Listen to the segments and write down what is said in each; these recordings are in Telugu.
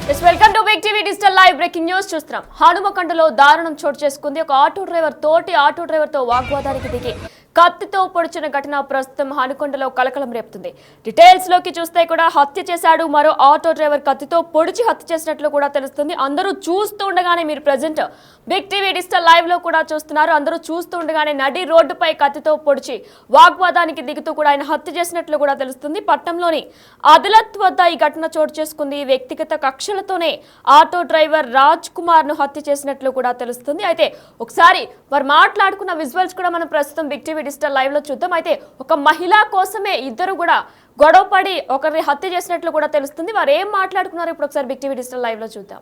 Welcome to Big TV digital live breaking news చూస్తున్నాం. హనుమకొండలో దారుణం చోటు చేసుకుంది. ఒక ఆటో డ్రైవర్ తోటి ఆటో డ్రైవర్ తో వాగ్వాదానికి దిగి కత్తితో పొడిచిన ఘటన ప్రస్తుతం హనుకొండలో కలకలం రేపుతుంది. డీటెయిల్స్ లోకి చూస్తే కూడా హత్య చేశాడు. మరో ఆటో డ్రైవర్ కత్తితో పొడిచి హత్య చేసినట్లు కూడా తెలుస్తుంది. అందరూ చూస్తూ ఉండగానే మీరు present Big TV digital live లో కూడా చూస్తున్నారు. అందరూ చూస్తూ ఉండగానే నడి రోడ్డుపై కత్తితో పొడిచి వాగ్వాదానికి దిగుతూ కూడా ఆయన హత్య చేసినట్లు కూడా తెలుస్తుంది. పట్టణంలోని అదలత్ వద్ద ఈ ఘటన చోటు చేసుకుంది. వ్యక్తిగత కక్షలతోనే ఆటో డ్రైవర్ రాజ్ కుమార్ ను హత్య చేసినట్లు కూడా తెలుస్తుంది. అయితే ఒకసారి వారు మాట్లాడుకున్న విజువల్స్ కూడా మనం ప్రస్తుతం బిగ్ టీవీ డిజిటల్ లైవ్ లో చూద్దాం. అయితే ఒక మహిళ కోసమే ఇద్దరు కూడా గొడవపడి ఒకరిని హత్య చేసినట్లు కూడా తెలుస్తుంది. వారు ఏం మాట్లాడుకున్నారు ఇప్పుడు ఒకసారి బిగ్ టీవీ డిజిటల్ లైవ్ లో చూద్దాం.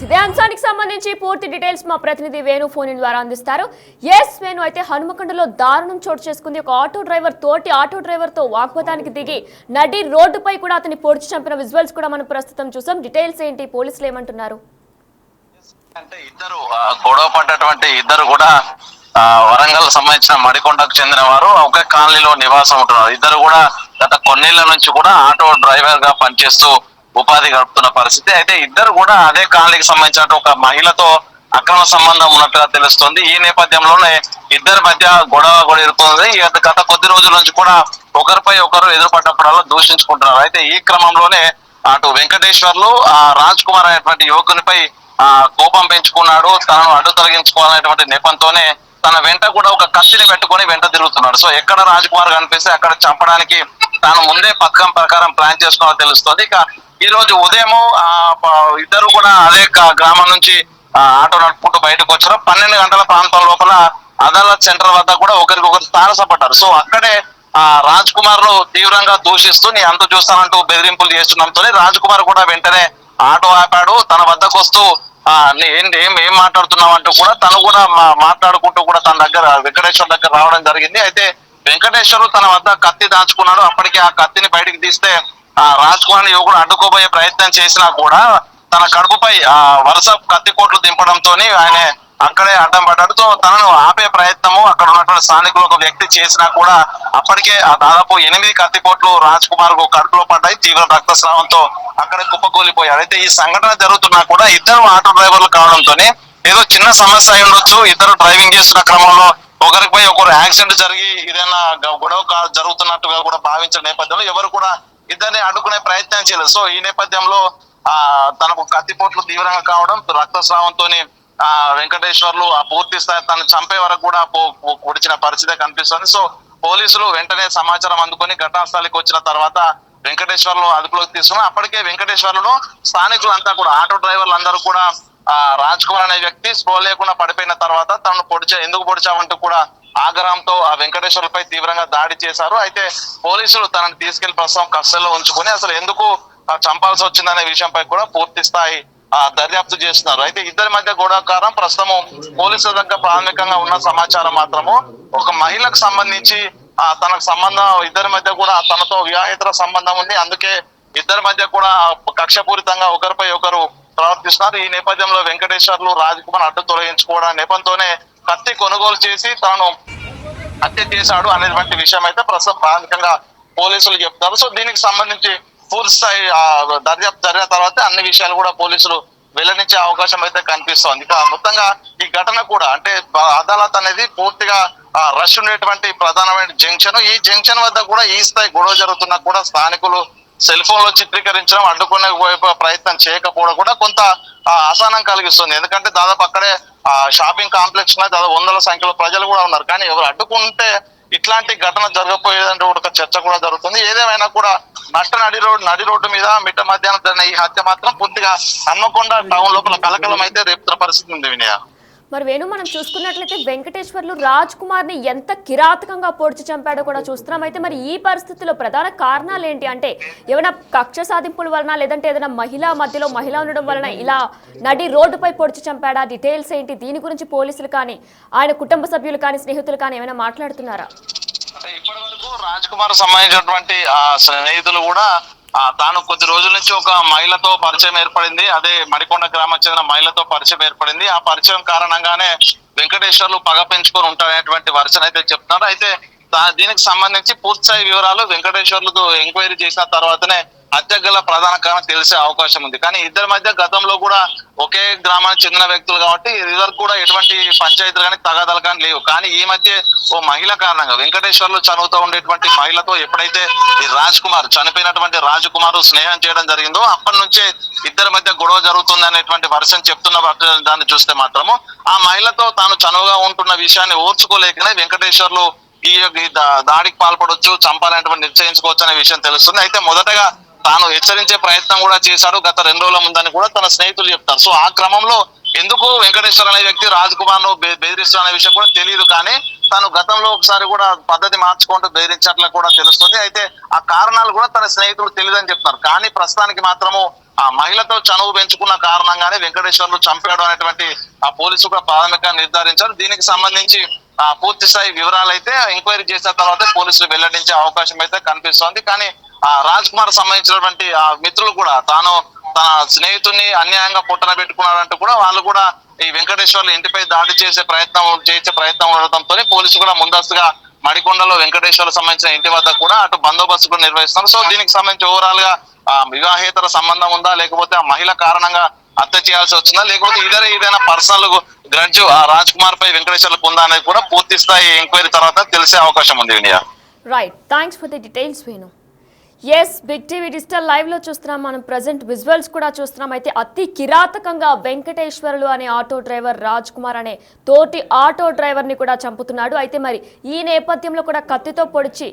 ఇదే అంశానికి సంబంధించి పూర్తి డీటెయిల్స్ మా ప్రతినిధి వేణు ఫోన్ ద్వారా అందిస్తారు. ఎస్ వేణు, అయితే హనుమకొండలో దారుణం చోటు చేసుకుంది. ఒక ఆటో డ్రైవర్ తోటి ఆటో డ్రైవర్ తో వాగ్వాదానికి దిగి నడి రోడ్డుపై కూడా అతన్ని పొడిచి చంపిన విజువల్స్ కూడా మనం ప్రస్తుతం చూసాం. డీటెయిల్స్ ఏంటి, పోలీసులు ఏమంటున్నారు? అంటే ఇద్దరు గొడవ పడ్డటువంటి ఇద్దరు కూడా వరంగల్ సంబంధించిన మడికొండకు చెందిన వారు ఒకే కాలనీలో నివాసం ఉంటున్నారు. ఇద్దరు కూడా గత కొన్నేళ్ల నుంచి కూడా ఆటో డ్రైవర్ గా పనిచేస్తూ ఉపాధి గడుపుతున్న పరిస్థితి. అయితే ఇద్దరు కూడా అదే కాలనీకి సంబంధించిన ఒక మహిళతో అక్రమ సంబంధం ఉన్నట్టుగా తెలుస్తుంది. ఈ నేపథ్యంలోనే ఇద్దరి మధ్య గొడవ కూడా ఇరుతుంది. గత కొద్ది రోజుల నుంచి కూడా ఒకరిపై ఒకరు ఎదురుపడ్డప్పుడల్లా దూషించుకుంటున్నారు. అయితే ఈ క్రమంలోనే అటు వెంకటేశ్వర్లు రాజ్ కుమార్ అనేటువంటి యువకునిపై కోపం పెంచుకున్నాడు. తనను అడ్డు తొలగించుకోవాలనేటువంటి నెపంతోనే తన వెంట కూడా ఒక కత్తిని పెట్టుకొని వెంట తిరుగుతున్నాడు. సో ఎక్కడ రాజ్ కుమార్ కనిపిస్తే అక్కడ చంపడానికి తాను ముందే పథకం ప్రకారం ప్లాన్ చేసుకోవాలని తెలుస్తుంది. ఇక ఈ రోజు ఉదయం ఇద్దరు కూడా అదే గ్రామం నుంచి ఆటో నడుపుకుంటూ బయటకు వచ్చారు. 12 గంటల ప్రాంతం లోపల అదాలత్ సెంటర్ వద్ద కూడా ఒకరికొకరు తారసపడ్డారు. సో అక్కడే రాజ్ కుమార్ ను తీవ్రంగా దూషిస్తూ నీ అంత చూస్తానంటూ బెదిరింపులు చేస్తుండటంతో రాజ్ కుమార్ కూడా వెంటనే ఆటో ఆపాడు. తన వద్దకు వస్తూ ఏం మాట్లాడుతున్నావు అంటూ కూడా తను కూడా మాట్లాడుకుంటూ కూడా తన దగ్గర వెంకటేశ్వర్ దగ్గర రావడం జరిగింది. అయితే వెంకటేశ్వర్ తన వద్ద కత్తి దాచుకున్నాడు. అప్పటికి ఆ కత్తిని బయటికి తీస్తే రాజ్ కుమార్ యువకుడు అడ్డుకోబోయే ప్రయత్నం చేసినా కూడా తన కడుపుపై వరుస కత్తిపోట్లు దింపడంతో ఆయన అక్కడే అడ్డం పడ్డాడు. తనను ఆపే ప్రయత్నము అక్కడ ఉన్నటువంటి స్థానికులు ఒక వ్యక్తి చేసినా కూడా అప్పటికే దాదాపు 8 కత్తిపోట్లు రాజ్ కుమార్ కు కడుపులో పడ్డాయి. తీవ్ర రక్తస్రావంతో అక్కడే కుప్పకూలిపోయారు. అయితే ఈ సంఘటన జరుగుతున్నా కూడా ఇద్దరు ఆటో డ్రైవర్లు కావడంతో ఏదో చిన్న సమస్య అయి ఉండొచ్చు. ఇద్దరు డ్రైవింగ్ చేస్తున్న క్రమంలో ఒకరిపై ఒకరు యాక్సిడెంట్ జరిగి ఏదైనా గొడవ జరుగుతున్నట్టుగా కూడా భావించిన నేపథ్యంలో ఎవరు కూడా ఇద్దరిని అడ్డుకునే ప్రయత్నం చేయలేదు. సో ఈ నేపథ్యంలో తనకు కత్తిపోట్లు తీవ్రంగా కావడం, రక్తస్రావంతో వెంకటేశ్వర్లు పూర్తి స్థాయి తను చంపే వరకు కూడా పొడిచిన పరిస్థితి కనిపిస్తుంది. సో పోలీసులు వెంటనే సమాచారం అందుకొని ఘటనా స్థలికి వచ్చిన తర్వాత వెంకటేశ్వర్లు అదుపులోకి తీసుకుని అప్పటికే వెంకటేశ్వర్లను స్థానికులంతా కూడా ఆటో డ్రైవర్లు అందరూ కూడా రాజ్ కుమార్ అనే వ్యక్తి స్పృహ లేకుండా పడిపోయిన తర్వాత తనను ఎందుకు పొడిచావంటూ కూడా ఆగ్రహంతో ఆ వెంకటేశ్వర్లపై తీవ్రంగా దాడి చేశారు. అయితే పోలీసులు తనని తీసుకెళ్లి ప్రస్తుతం కస్టడీలో ఉంచుకొని అసలు ఎందుకు చంపాల్సి వచ్చిందనే విషయంపై కూడా పూర్తి స్థాయి దర్యాప్తు చేస్తున్నారు. అయితే ఇద్దరి మధ్య గొడవకారం ప్రస్తుతం పోలీసుల దగ్గర ప్రాథమికంగా ఉన్న సమాచారం మాత్రము ఒక మహిళకు సంబంధించి తనకు సంబంధం ఇద్దరి మధ్య కూడా తనతో వివాహేతర సంబంధం ఉంది. అందుకే ఇద్దరి మధ్య కూడా కక్షపూరితంగా ఒకరిపై ఒకరు ప్రవర్తిస్తున్నారు. ఈ నేపథ్యంలో వెంకటేశ్వర్లు రాజ్ కుమార్ అడ్డు తొలగించుకోవడం నేపథ్యంతోనే కత్తి కొనుగోలు చేసి తాను హత్య చేశాడు అనేటువంటి విషయం అయితే ప్రస్తుతం ప్రాథమికంగా పోలీసులు చెప్తారు. సో దీనికి సంబంధించి పూర్తి స్థాయి దర్యాప్తు జరిగిన తర్వాత అన్ని విషయాలు కూడా పోలీసులు వెల్లడించే అవకాశం అయితే కనిపిస్తోంది. ఇక మొత్తంగా ఈ ఘటన కూడా అంటే అదాలత్ అనేది పూర్తిగా రష్ ఉండేటువంటి ప్రధానమైన జంక్షన్. ఈ జంక్షన్ వద్ద కూడా ఈ స్థాయి గొడవ జరుగుతున్నా కూడా స్థానికులు సెల్ ఫోన్ లో చిత్రీకరించడం, అడ్డుకునే ప్రయత్నం చేయకపోవడం కూడా కొంత అసహనం కలిగిస్తుంది. ఎందుకంటే దాదాపు అక్కడే షాపింగ్ కాంప్లెక్స్ దాదాపు వందల సంఖ్యలో ప్రజలు కూడా ఉన్నారు. కానీ ఎవరు అడ్డుకుంటే ఇట్లాంటి ఘటన జరగకపోయేదంటే ఒక చర్చ కూడా జరుగుతుంది. ఏదేమైనా కూడా నడి రోడ్డు మీద మిట్ట మధ్యాహ్నం జరిగిన ఈ హత్య మాత్రం పూర్తిగా హన్మకొండ టౌన్ లోపల కలకలం అయితే రేపుతున్న పరిస్థితి ఉంది వినయ. మరి వేణు, మనం చూసుకున్నట్లయితే వెంకటేశ్వర్లు రాజ్ కుమార్ ని ఎంత కిరాతకంగా పొడిచి చంపాడో కూడా చూస్తున్నాం. అయితే మరి ఈ పరిస్థితిలో ప్రధాన కారణాలు ఏంటి అంటే ఏమైనా కక్ష సాధింపుల వలన, లేదంటే ఏదైనా మహిళా మధ్యలో మహిళ ఉండడం వలన ఇలా నడి రోడ్డుపై పొడిచి చంపాడా? డీటెయిల్స్ ఏంటి? దీని గురించి పోలీసులు కానీ, ఆయన కుటుంబ సభ్యులు కానీ, స్నేహితులు కానీ ఏమైనా మాట్లాడుతున్నారా? ఇప్పటి వరకు రాజ్ కుమార్ సంబంధించినటువంటి స్నేహితులు కూడా తాను కొద్ది రోజుల నుంచి ఒక మహిళతో పరిచయం ఏర్పడింది, అదే మడికొండ గ్రామం చెందిన మహిళతో పరిచయం ఏర్పడింది. ఆ పరిచయం కారణంగానే వెంకటేశ్వర్లు పగ పెంచుకొని ఉంటారనేటువంటి వర్షన్ అయితే చెప్తున్నారు. అయితే దీనికి సంబంధించి పూర్తిస్థాయి వివరాలు వెంకటేశ్వర్లు ఎంక్వైరీ చేసిన తర్వాతనే హత్య గల ప్రధాన కారణం తెలిసే అవకాశం ఉంది. కానీ ఇద్దరి మధ్య గతంలో కూడా ఒకే గ్రామానికి చెందిన వ్యక్తులు కాబట్టి ఇదివరకు కూడా ఎటువంటి పంచాయతీలు కానీ తగాదాలు కానీ లేవు. కానీ ఈ మధ్య ఓ మహిళ కారణంగా వెంకటేశ్వర్లు చదువుతూ ఉండేటువంటి మహిళతో ఎప్పుడైతే ఈ రాజ్ కుమార్ చనిపోయినటువంటి రాజ్ కుమార్ స్నేహం చేయడం జరిగిందో అప్పటి నుంచే ఇద్దరి మధ్య గొడవ జరుగుతుంది అనేటువంటి వర్షం చెప్తున్న దాన్ని చూస్తే మాత్రము ఆ మహిళతో తాను చనువుగా ఉంటున్న విషయాన్ని ఓర్చుకోలేకనే వెంకటేశ్వర్లు ఈ దాడికి పాల్పడవచ్చు, చంపాలనేటువంటి నిశ్చయించుకోవచ్చు అనే విషయం తెలుస్తుంది. అయితే మొదటగా తాను హెచ్చరించే ప్రయత్నం కూడా చేశాడు గత 2 రోజుల ముందని కూడా తన స్నేహితులు చెప్తారు. సో ఆ క్రమంలో ఎందుకు వెంకటేశ్వర్ అనే వ్యక్తి రాజ్ కుమార్ ను బెదిరిస్తున్న విషయం కూడా తెలియదు. కానీ తను గతంలో ఒకసారి కూడా పద్ధతి మార్చుకుంటూ బెదిరించట్లా కూడా తెలుస్తుంది. అయితే ఆ కారణాలు కూడా తన స్నేహితులు తెలియదని చెప్తారు. కానీ ప్రస్తుతానికి మాత్రము ఆ మహిళతో చనువు పెంచుకున్న కారణంగానే వెంకటేశ్వర్లు చంపాడు అనేటువంటి ఆ పోలీసులు కూడా ప్రాథమికంగా నిర్ధారించారు. దీనికి సంబంధించి పూర్తి స్థాయి వివరాలు అయితే ఎంక్వైరీ చేసిన తర్వాత పోలీసులు వెల్లడించే అవకాశం అయితే కనిపిస్తోంది. కానీ ఆ రాజ్ కుమార్ సంబంధించినటువంటి ఆ మిత్రులు కూడా తాను తన స్నేహితుడిని అన్యాయంగా పొట్టన పెట్టుకున్నారంటూ కూడా వాళ్ళు కూడా ఈ వెంకటేశ్వర్లు ఇంటిపై దాడి చేసే ప్రయత్నం ఉండడంతో పోలీసులు కూడా ముందస్తుగా మడికొండలో వెంకటేశ్వర్లు సంబంధించిన ఇంటి వద్ద కూడా అటు బందోబస్తు కూడా నిర్వహిస్తున్నారు. సో దీనికి సంబంధించి ఓవరాల్ గా వివాహేతర సంబంధం ఉందా, లేకపోతే ఆ మహిళ కారణంగా హత్య చేయాల్సి వచ్చిందా, లేకపోతే ఏదైనా పర్సనల్ గ్రడ్జ్ ఆ రాజ్ కుమార్ పై వెంకటేశ్వర్లకు ఉందా అనేది కూడా పూర్తి స్థాయి ఎంక్వైరీ తర్వాత తెలిసే అవకాశం ఉంది Vinaya. Right, thanks for the details Venu. Yes, Big TV digital live లో చూస్తున్నాం మనం, ప్రజెంట్ విజువల్స్ కూడా చూస్తున్నాం. అయితే అతి కిరాతకంగా వెంకటేశ్వర్లు అనే ఆటో డ్రైవర్ రాజ్ కుమార్ అనే తోటి ఆటో డ్రైవర్ ని కూడా చంపుతున్నాడు. అయితే మరి ఈ నేపథ్యంలో కూడా కత్తితో పొడిచి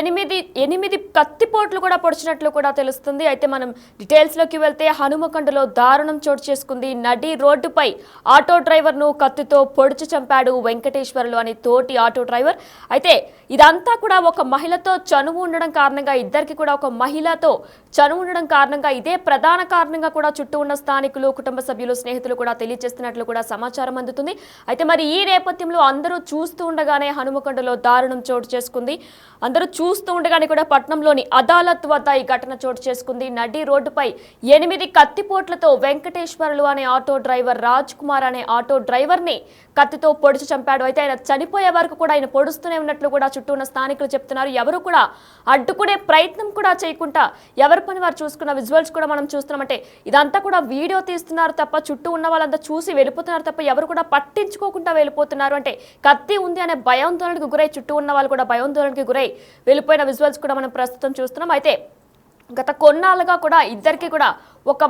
8 కత్తిపోట్లు కూడా పొడిచినట్లు కూడా తెలుస్తుంది. అయితే మనం డీటెయిల్స్ లోకి వెళ్తే హనుమకొండలో దారుణం చోటు చేసుకుంది. నడి రోడ్డుపై ఆటో డ్రైవర్ ను కత్తితో పొడిచి చంపాడు వెంకటేశ్వర్లు అనే తోటి ఆటో డ్రైవర్. అయితే ఇదంతా కూడా ఒక మహిళతో చనువు ఉండడం కారణంగా, ఇద్దరికి కూడా ఒక మహిళతో చనువు ఉండడం కారణంగా, ఇదే ప్రధాన కారణంగా కూడా చుట్టూ ఉన్న స్థానికులు, కుటుంబ సభ్యులు, స్నేహితులు కూడా తెలియజేస్తున్నట్లు కూడా సమాచారం అందుతుంది. అయితే మరి ఈ నేపథ్యంలో అందరూ చూస్తూ ఉండగానే హనుమకొండలో దారుణం చోటు చేసుకుంది. అందరూ చూస్తూ ఉండగానే కూడా పట్నంలోని అదాలత్ వద్ద ఈ ఘటన చోటు చేసుకుంది. నడి రోడ్డుపై 8 కత్తిపోట్లతో వెంకటేశ్వర్లు అనే ఆటో డ్రైవర్ రాజ్ కుమార్ అనే ఆటో డ్రైవర్ ని కత్తితో పొడిచి చంపాడు. అయితే ఆయన చనిపోయే వరకు కూడా ఆయన పొడుస్తూనే ఉన్నట్లు కూడా చుట్టూ ఉన్న స్థానికులు చెప్తున్నారు. ఎవరు కూడా అడ్డుకునే ప్రయత్నం కూడా చేయకుండా ఎవరి పని వారు చూసుకున్న విజువల్స్ కూడా మనం చూస్తున్నామంటే ఇదంతా కూడా వీడియో తీస్తున్నారు తప్ప, చుట్టూ ఉన్న వాళ్ళంతా చూసి వెళ్ళిపోతున్నారు తప్ప ఎవరు కూడా పట్టించుకోకుండా వెళ్ళిపోతున్నారు. అంటే కత్తి ఉంది అనే భయాందోళనకు గురై చుట్టూ ఉన్న వాళ్ళు కూడా భయాందోళనకి గురై వెళ్ళిపోయిన విజువల్స్ కూడా మనం ప్రస్తుతం చూస్తున్నాం. అయితే గత కొన్నాళ్ళుగా కూడా ఇద్దరికి కూడా ఒక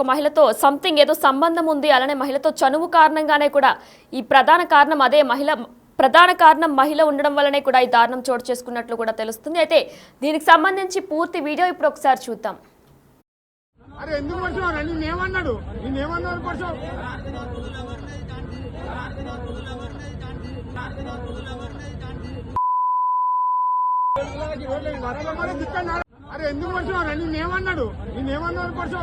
మహిళతో సంథింగ్ ఏదో సంబంధం ఉంది, అలానే మహిళతో చనువు కారణంగానే కూడా ఈ ప్రధాన కారణం మహిళ ఉండడం వల్లనే కూడా ఈ దారుణం చోటు చేసుకున్నట్లు కూడా తెలుస్తుంది. అయితే దీనికి సంబంధించి పూర్తి వీడియో ఇప్పుడు ఒకసారి చూద్దాం. అరే ఎందుకు వచ్చావు? నేనేమన్నాడు? నేనేమన్నాడు పడుచు? అరే ఎందుకు వచ్చావు? నేనేమన్నాడు? నేనేమన్నాడు పడుచు?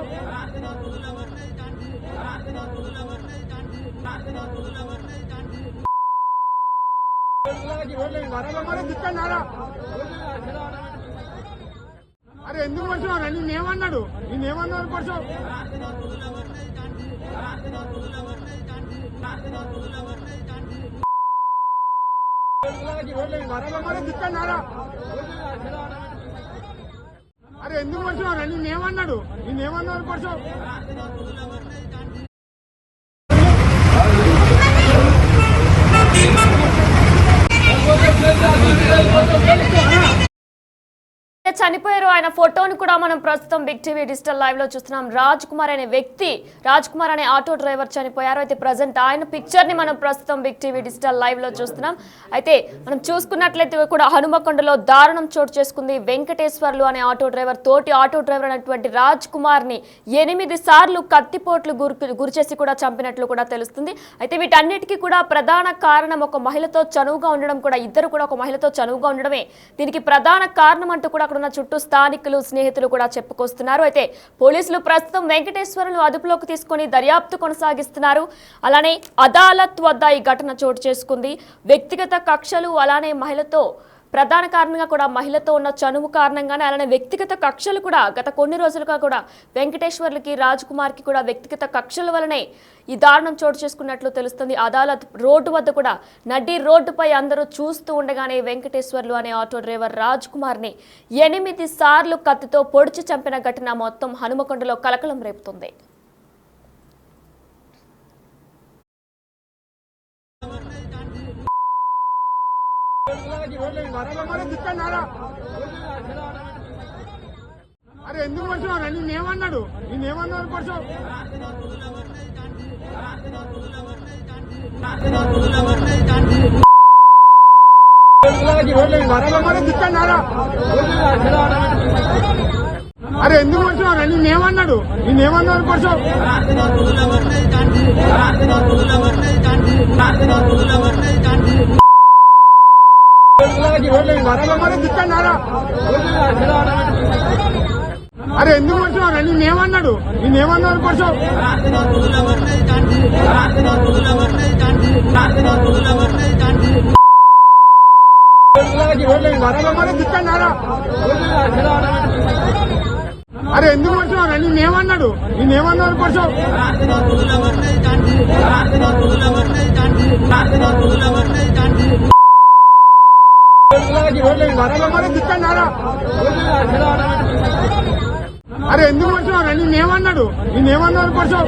అరే ఎందుకు వచ్చావు? నేనేమన్నాడు? నేనేమన్నాడు పడుచు? చనిపోయారు. ఆయన ఫోటోను కూడా మనం ప్రస్తుతం బిగ్ టీవీ డిజిటల్ లైవ్ లో చూస్తున్నాం. రాజ్ కుమార్ అనే వ్యక్తి, రాజ్ కుమార్ అనే ఆటో డ్రైవర్ చనిపోయారు. అయితే ప్రజెంట్ ఆయన పిక్చర్ ని మనం ప్రస్తుతం బిగ్ టీవీ డిజిటల్ లైవ్ లో చూస్తున్నాం. అయితే మనం చూసుకున్నట్లయితే కూడా హనుమకొండలో దారుణం చోటు చేసుకుంది. వెంకటేశ్వర్లు అనే ఆటో డ్రైవర్ తోటి ఆటో డ్రైవర్ అయినటువంటి రాజ్ కుమార్ ని 8 సార్లు కత్తిపోట్లు గురిచేసి కూడా చంపినట్లు కూడా తెలుస్తుంది. అయితే వీటన్నిటికీ కూడా ప్రధాన కారణం ఒక మహిళతో చనువుగా ఉండడం కూడా, ఇద్దరు కూడా ఒక మహిళతో చనువుగా ఉండడమే దీనికి ప్రధాన కారణం అంటూ కూడా అక్కడ ఉన్న చుట్టూ స్థానికులు, స్నేహితులు కూడా చెప్పుకొస్తున్నారు. అయితే పోలీసులు ప్రస్తుతం వెంకటేశ్వరులను అదుపులోకి తీసుకొని దర్యాప్తు కొనసాగిస్తున్నారు. అలానే అదాలత్ వద్ద ఈ ఘటన చోటు చేసుకుంది. వ్యక్తిగత కక్షలు, అలానే మహిళతో ప్రధాన కారణంగా కూడా మహిళతో ఉన్న చనువు కారణంగానే, అలానే వ్యక్తిగత కక్షలు కూడా గత కొన్ని రోజులుగా కూడా వెంకటేశ్వర్లకి, రాజ్ కుమార్కి కూడా వ్యక్తిగత కక్షల వలనే ఈ దారుణం చోటు చేసుకున్నట్లు తెలుస్తుంది. అదాలత్ రోడ్డు వద్ద కూడా నడి రోడ్డుపై అందరూ చూస్తూ ఉండగానే వెంకటేశ్వర్లు అనే ఆటో డ్రైవర్ రాజ్ కుమార్ని 8 సార్లు కత్తితో పొడిచి చంపిన ఘటన మొత్తం హనుమకొండలో కలకలం రేపుతుంది. అరే ఎందుకు వచ్చావు? నేనేమన్నాడు? నేనేమన్నాను కొంచెం అరే ఎందుకు వచ్చావు? నేనేమన్నాడు? నేనేమన్నాను కొంచెం అరే ఎందుకు వచ్చావు? నేనేమన్నాడు? నేనేమన్నాను కొంచెం అరే ఎందుకు వచ్చావు? నేనేమన్నాడు? నేనేమన్నాను కొంచెం అరే ఎందుకు వచ్చావు? నేనేమన్నాడు? నేనేమన్నాను కొంచెం